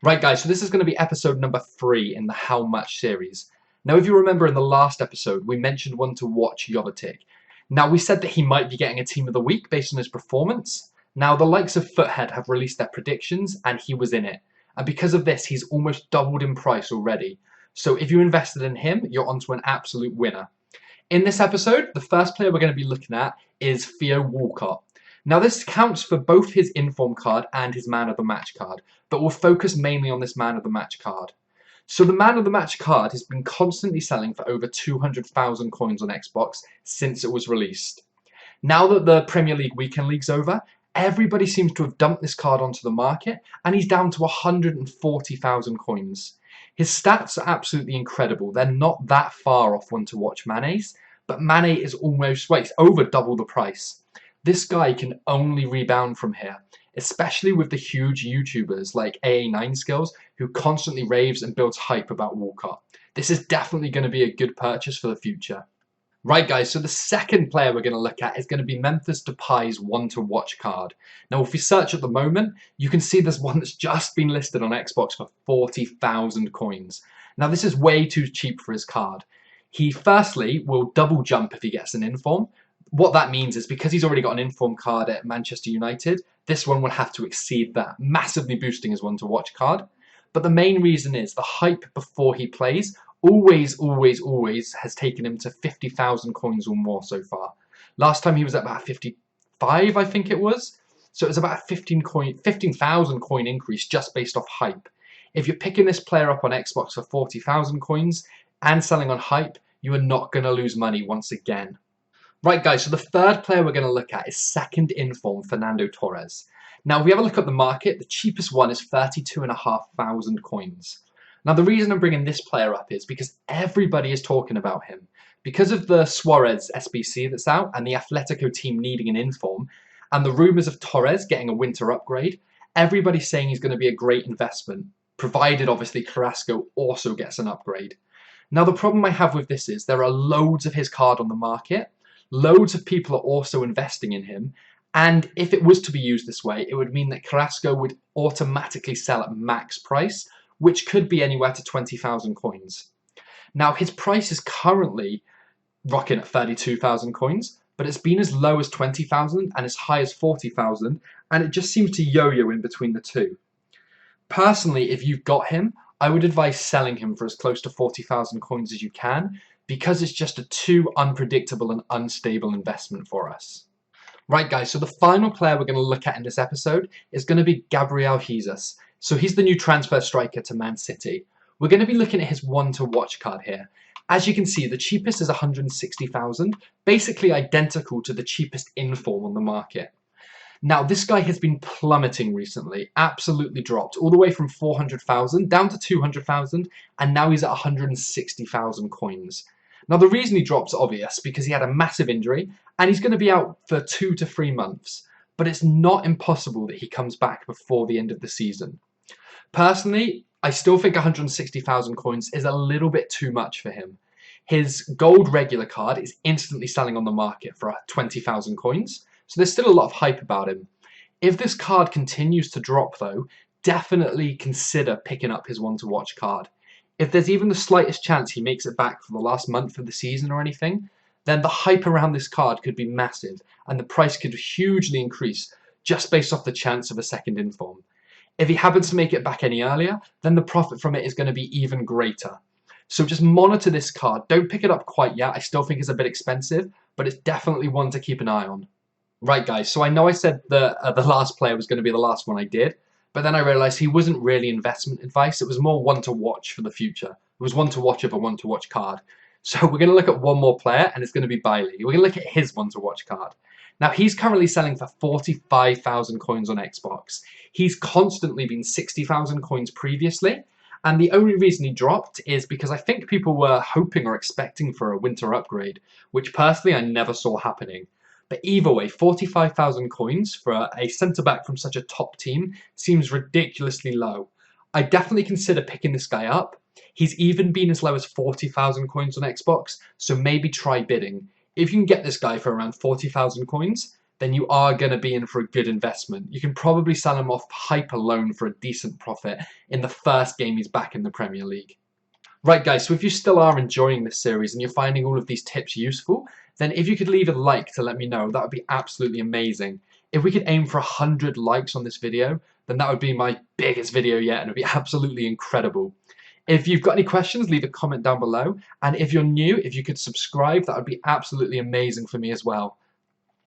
Right guys, so this is going to be episode number 3 in the How Much series. Now if you remember in the last episode, we mentioned one to watch Jovetic. Now we said that he might be getting a team of the week based on his performance. Now the likes of Foothead have released their predictions and he was in it. And because of this, he's almost doubled in price already. So if you invested in him, you're onto an absolute winner. In this episode, the first player we're going to be looking at is Theo Walcott. Now this counts for both his inform card and his man of the match card, but we'll focus mainly on this man of the match card. So the man of the match card has been constantly selling for over 200,000 coins on Xbox since it was released. Now that the Premier League weekend league's over, everybody seems to have dumped this card onto the market and he's down to 140,000 coins. His stats are absolutely incredible. They're not that far off one to watch Mane's, but Mane is almost, well, it's over double the price. This guy can only rebound from here, especially with the huge YouTubers like AA9 Skills who constantly raves and builds hype about Walcott. This is definitely going to be a good purchase for the future. Right guys, so the second player we're going to look at is going to be Memphis Depay's one to watch card. Now if we search at the moment, you can see there's one that's just been listed on Xbox for 40,000 coins. Now this is way too cheap for his card. He firstly will double jump if he gets an inform. What that means is because he's already got an inform card at Manchester United, this one will have to exceed that, massively boosting his one to watch card. But the main reason is the hype before he plays always has taken him to 50,000 coins or more so far. Last time he was at about 55, I think it was. So it was about a 15,000 coin increase just based off hype. If you're picking this player up on Xbox for 40,000 coins and selling on hype, you are not going to lose money once again. Right guys, so the third player we're going to look at is second inform Fernando Torres. Now if we have a look at the market, the cheapest one is 32,500 coins. Now the reason I'm bringing this player up is because everybody is talking about him. Because of the Suarez SBC that's out and the Atletico team needing an inform and the rumours of Torres getting a winter upgrade, everybody's saying he's going to be a great investment, provided obviously Carrasco also gets an upgrade. Now the problem I have with this is there are loads of his card on the market. Loads of people are also investing in him, and if it was to be used this way, it would mean that Carrasco would automatically sell at max price, which could be anywhere to 20,000 coins. Now, his price is currently rocking at 32,000 coins, but it's been as low as 20,000 and as high as 40,000, and it just seems to yo-yo in between the two. Personally, if you've got him, I would advise selling him for as close to 40,000 coins as you can, because it's just a too unpredictable and unstable investment for us. Right guys, so the final player we're going to look at in this episode is going to be Gabriel Jesus. So he's the new transfer striker to Man City. We're going to be looking at his one to watch card here. As you can see, the cheapest is 160,000, basically identical to the cheapest inform on the market. Now this guy has been plummeting recently, absolutely dropped, all the way from 400,000 down to 200,000, and now he's at 160,000 coins. Now the reason he drops is obvious, because he had a massive injury and he's going to be out for 2 to 3 months, but it's not impossible that he comes back before the end of the season. Personally, I still think 160,000 coins is a little bit too much for him. His gold regular card is instantly selling on the market for 20,000 coins, so there's still a lot of hype about him. If this card continues to drop though, definitely consider picking up his one to watch card. If there's even the slightest chance he makes it back for the last month of the season or anything, then the hype around this card could be massive and the price could hugely increase just based off the chance of a second inform. If he happens to make it back any earlier, then the profit from it is going to be even greater. So just monitor this card. Don't pick it up quite yet. I still think it's a bit expensive, but it's definitely one to keep an eye on. Right guys, so I know I said the last player was going to be the last one I did, but then I realised he wasn't really investment advice. It was more one to watch for the future. It was one to watch of a one to watch card. So we're going to look at one more player, and it's going to be Bailey. We're going to look at his one to watch card. Now he's currently selling for 45,000 coins on Xbox. He's constantly been 60,000 coins previously, and the only reason he dropped is because I think people were hoping or expecting for a winter upgrade, which personally I never saw happening. But either way, 45,000 coins for a centre-back from such a top team seems ridiculously low. I definitely consider picking this guy up. He's even been as low as 40,000 coins on Xbox, so maybe try bidding. If you can get this guy for around 40,000 coins, then you are going to be in for a good investment. You can probably sell him off hyper loan for a decent profit in the first game he's back in the Premier League. Right guys, so if you still are enjoying this series and you're finding all of these tips useful, then if you could leave a like to let me know, that would be absolutely amazing. If we could aim for 100 likes on this video, then that would be my biggest video yet and it would be absolutely incredible. If you've got any questions, leave a comment down below. And if you're new, if you could subscribe, that would be absolutely amazing for me as well.